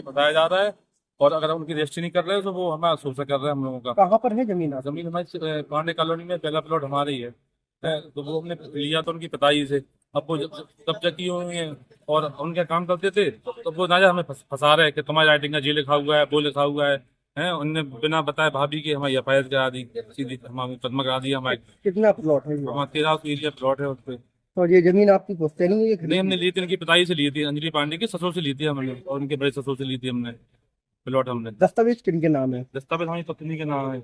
बताया जा रहा है, और अगर उनकी रजिस्ट्री नहीं कर रहे हैं तो वो हमें अफसोस कर रहे हैं हम लोगों का। कहाँ पर है जमीन? जमीन हमारी पांडे कॉलोनी में पहला प्लॉट हमारा ही है। तो वो हमने लिया तो उनकी पिताजी से। अब वो जब कब्जा किए हुए हैं और उनके काम करते थे, तो वो ना हमें फंसा रहे हैं कि तुम्हारी राइटिंग का ये लिखा हुआ है, वो लिखा हुआ है। उनने बिना बताए भाभी की हमारी FIR करा दी, सीधी हमारी मुकदमा करा दिया। हमारे कितना प्लॉट है ये? हमारा 13 एरिया प्लॉट है उस पे। और ये जमीन आपकी पुश्तैनी है? ये नहीं, हमने खरीदी? ली थी उनकी पिताजी से, ली थी अंजलि पांडे की ससुर से ली थी हमने, और उनके बड़े ससुर से ली थी हमने प्लॉट। हमने दस्तावेज किनके नाम है? दस्तावेज हमारी पत्नी के नाम है।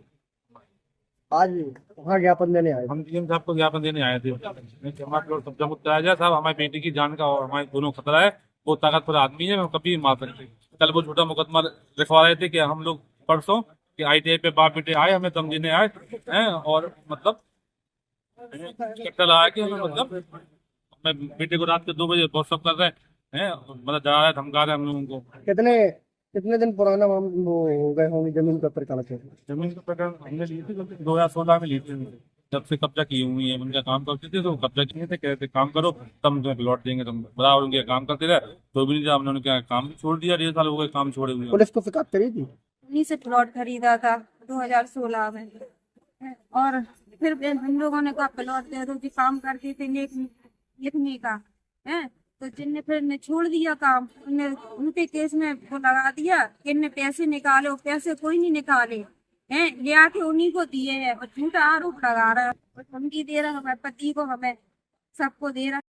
आज वहाँ ज्ञापन देने आए? हम DM साहब को ज्ञापन देने आए थे कि हमारा प्लॉट कब्जा मुक्त कराया जाए। साहब, हमारी बेटी की जान का और हमारे दोनों खतरा है। वो ताकतवर आदमी है, हम कभी मार सकते। कल वो झूठा मुकदमा लिखवा रहे थे कि हम लोग परसों कि ITI पे बाप बेटे आए, हमें दम देने आए हैं, और मतलब चक्कर लगा के हमें, मतलब हमें बेटे को रात के 2 बजे व्हाट्सअप कर रहे हैं, मतलब डरा रहे, धमका रहे हम लोगों को। कितने कितने दिन पुराना वो हो गए होंगे जमीन का प्रकरण से? जमीन का प्रकरण हमने ली थी 2016 में ली थी। जब से कब्जा की हुई है, उनका काम करते थे तो कब्जा किए थे, कहते काम करो तब तुम्हें प्लॉट देंगे। तुम बराबर उनके काम करते रहे, तो भी नहीं जब हमने उनका काम छोड़ दिया। 1.5 साल हो गए काम छोड़े हुए। पुलिस को शिकायत करी थी? उन्हीं से प्लॉट खरीदा था 2016 में, और फिर हम लोगों ने कहा प्लॉट दे दो जी, काम करते थे लिखने का है। तो जिनने फिर ने छोड़ दिया काम, उनके केस में वो लगा दिया कि इनने पैसे निकालो। पैसे कोई नहीं निकाले हैं, ले आके उन्हीं को दिए हैं, और झूठा आरोप लगा रहा है, और धमकी दे रहा है हमारे पति को, हमें सबको दे रहा है।